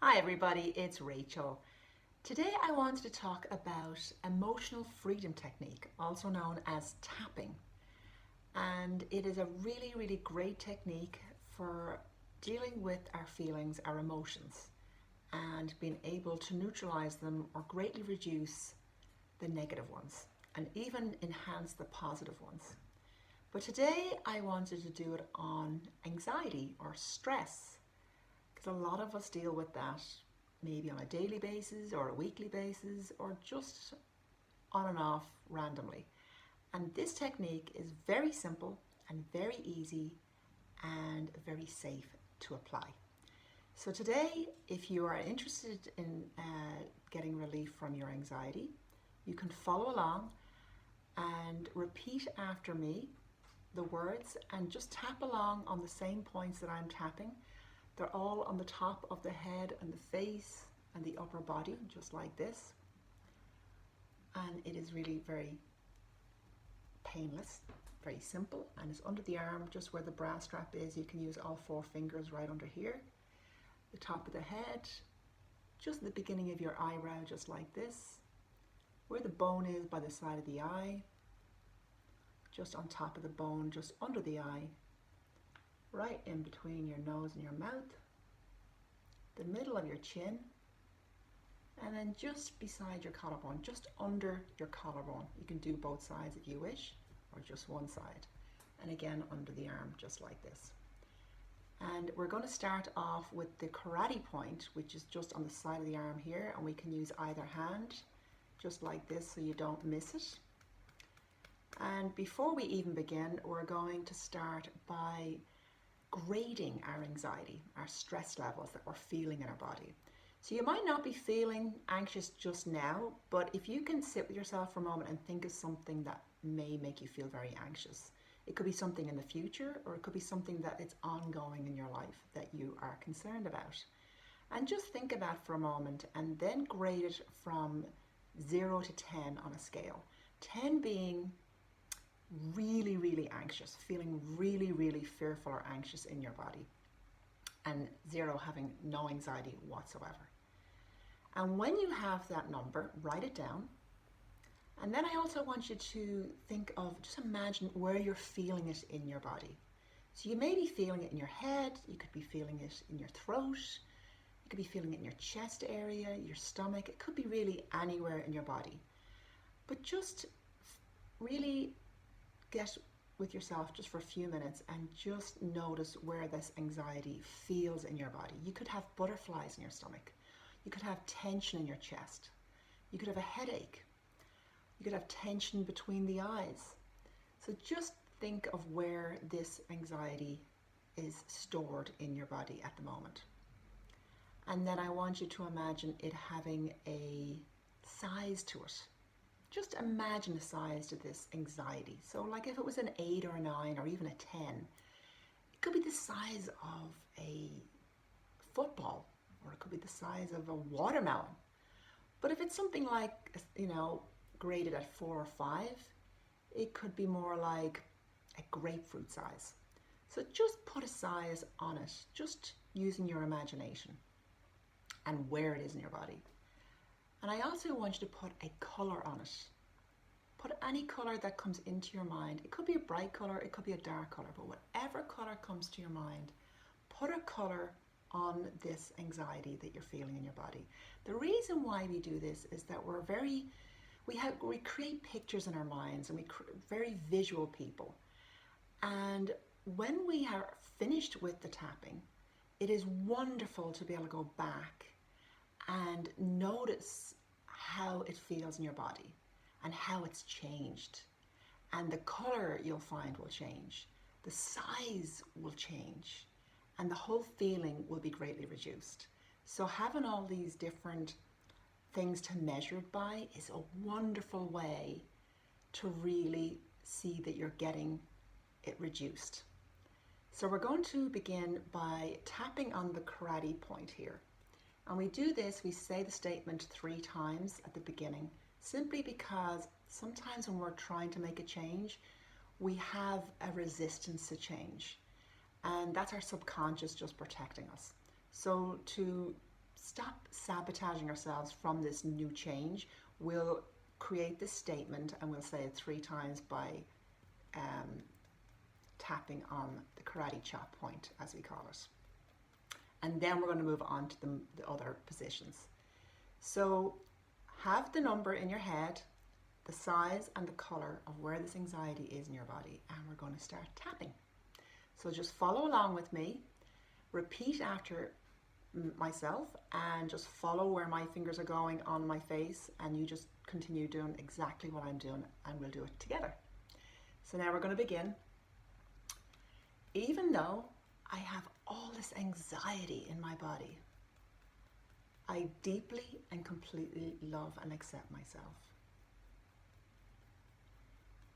Hi everybody, it's Rachel. Today I wanted to talk about emotional freedom technique, also known as tapping. And it is a really great technique for dealing with our feelings, our emotions, and being able to neutralize them or greatly reduce the negative ones and even enhance the positive ones. But today I wanted to do it on anxiety or stress because a lot of us deal with that maybe on a daily basis or a weekly basis or just on and off randomly. And this technique is very simple and very easy and very safe to apply. So today, if you are interested in getting relief from your anxiety, you can follow along and repeat after me the words and just tap along on the same points that I'm tapping. They're all on the top of the head and the face and the upper body, just like this. And it is really very painless, very simple, and it's under the arm, just where the bra strap is. You can use all four fingers right under here. The top of the head, just at the beginning of your eyebrow, just like this. Where the bone is by the side of the eye, just on top of the bone, just under the eye. Right in between your nose and your mouth, the middle of your chin, and then just beside your collarbone, just under your collarbone. You can do both sides if you wish, or just one side. And again, under the arm, just like this. And we're going to start off with the karate point, which is just on the side of the arm here, and we can use either hand, just like this, so you don't miss it. And before we even begin, we're going to start by grading our anxiety, our stress levels that we're feeling in our body. So you might not be feeling anxious just now, but if you can sit with yourself for a moment and think of something that may make you feel very anxious. It could be something in the future, or it could be something that is ongoing in your life that you are concerned about. And just think of that for a moment and then grade it from 0 to 10 on a scale. 10 being really anxious, feeling really fearful or anxious in your body, and 0 having no anxiety whatsoever. And when you have that number, write it down. And then I also want you to think of, just imagine where you're feeling it in your body. So you may be feeling it in your head, you could be feeling it in your throat, you could be feeling it in your chest area, your stomach. It could be really anywhere in your body. But just really get with yourself just for a few minutes and just notice where this anxiety feels in your body. You could have butterflies in your stomach. You could have tension in your chest. You could have a headache. You could have tension between the eyes. So just think of where this anxiety is stored in your body at the moment. And then I want you to imagine it having a size to it. Just imagine the size to this anxiety. So like if it was an 8 or a 9 or even a 10, it could be the size of a football, or it could be the size of a watermelon. But if it's something like, graded at 4 or 5, it could be more like a grapefruit size. So just put a size on it, just using your imagination and where it is in your body. And I also want you to put a color on it. Put any color that comes into your mind. It could be a bright color, it could be a dark color, but whatever color comes to your mind, put a color on this anxiety that you're feeling in your body. The reason why we do this is that we create pictures in our minds, and we're very visual people. And when we are finished with the tapping, it is wonderful to be able to go back and notice how it feels in your body and how it's changed. And the color you'll find will change, the size will change, and the whole feeling will be greatly reduced. So having all these different things to measure it by is a wonderful way to really see that you're getting it reduced. So we're going to begin by tapping on the karate point here. And we do this, we say the statement 3 times at the beginning, simply because sometimes when we're trying to make a change, we have a resistance to change. And that's our subconscious just protecting us. So to stop sabotaging ourselves from this new change. We'll create this statement and we'll say it 3 times by tapping on the karate chop point, as we call it. And then we're going to move on to the other positions. So have the number in your head, the size and the color of where this anxiety is in your body, and we're going to start tapping. So just follow along with me, repeat after myself, and just follow where my fingers are going on my face, and you just continue doing exactly what I'm doing, and we'll do it together. So now we're going to begin. Even though I have all this anxiety in my body, I deeply and completely love and accept myself.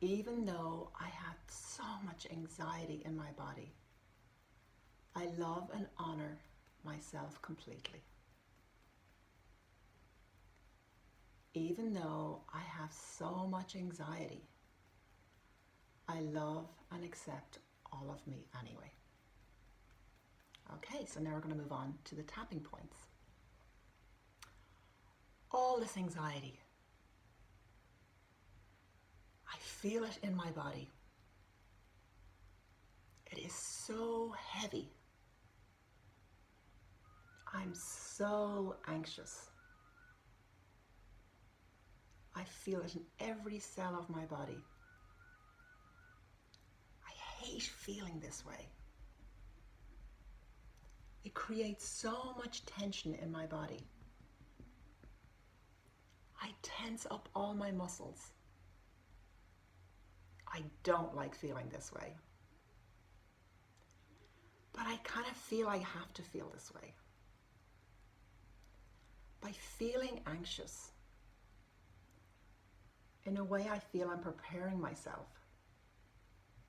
Even though I have so much anxiety in my body, I love and honor myself completely. Even though I have so much anxiety, I love and accept all of me anyway. Okay, so now we're going to move on to the tapping points. All this anxiety, I feel it in my body. It is so heavy. I'm so anxious. I feel it in every cell of my body. I hate feeling this way. It creates so much tension in my body. I tense up all my muscles. I don't like feeling this way. But I kind of feel I have to feel this way. By feeling anxious, in a way I feel I'm preparing myself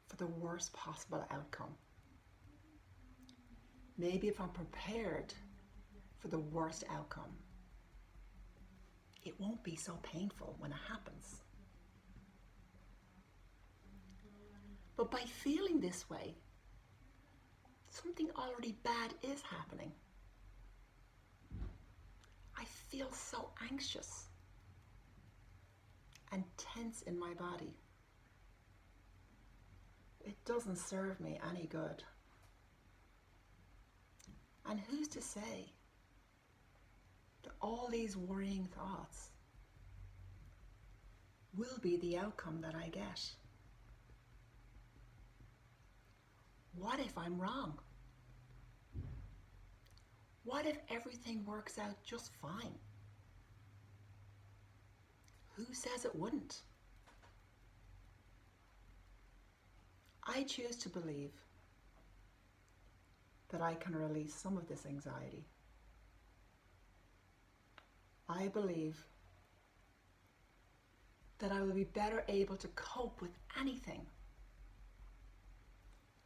for the worst possible outcome. Maybe if I'm prepared for the worst outcome, it won't be so painful when it happens. But by feeling this way, something already bad is happening. I feel so anxious and tense in my body. It doesn't serve me any good. And who's to say that all these worrying thoughts will be the outcome that I get? What if I'm wrong? What if everything works out just fine? Who says it wouldn't? I choose to believe that I can release some of this anxiety. I believe that I will be better able to cope with anything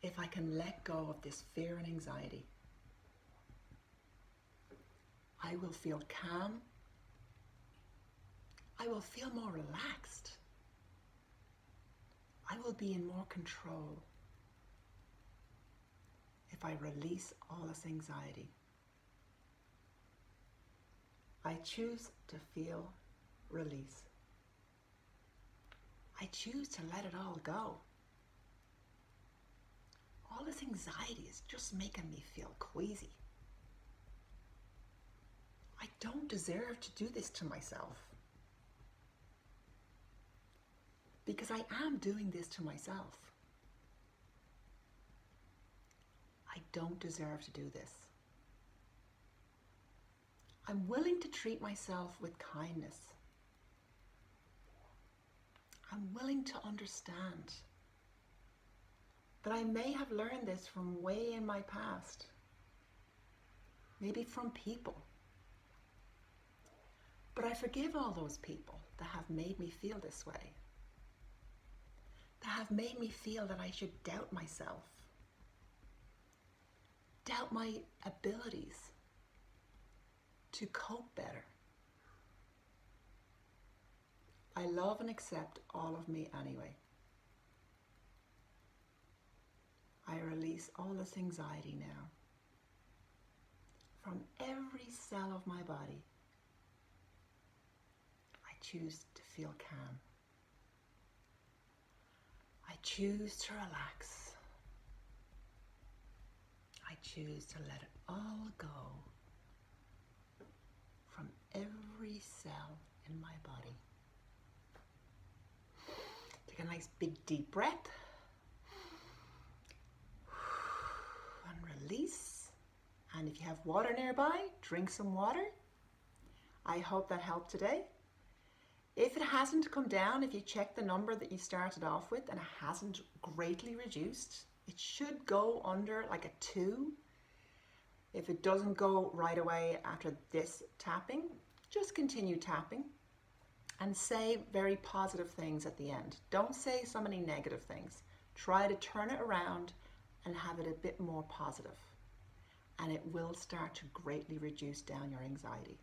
if I can let go of this fear and anxiety. I will feel calm. I will feel more relaxed. I will be in more control if I release all this anxiety. I choose to feel release. I choose to let it all go. All this anxiety is just making me feel queasy. I don't deserve to do this to myself. Because I am doing this to myself. I don't deserve to do this. I'm willing to treat myself with kindness. I'm willing to understand that I may have learned this from way in my past, maybe from people. But I forgive all those people that have made me feel this way, that have made me feel that I should doubt myself, doubt my abilities to cope better. I love and accept all of me anyway. I release all this anxiety now from every every cell of my body. I choose to feel calm. I choose to relax. I choose to let it all go from every cell in my body. Take a nice big deep breath and release. And if you have water nearby, drink some water. I hope that helped today. If it hasn't come down, if you check the number that you started off with and it hasn't greatly reduced, it should go under like a 2. If it doesn't go right away after this tapping, just continue tapping and say very positive things at the end. Don't say so many negative things. Try to turn it around and have it a bit more positive, and it will start to greatly reduce down your anxiety.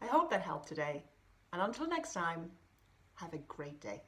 I hope that helped today, and until next time, have a great day.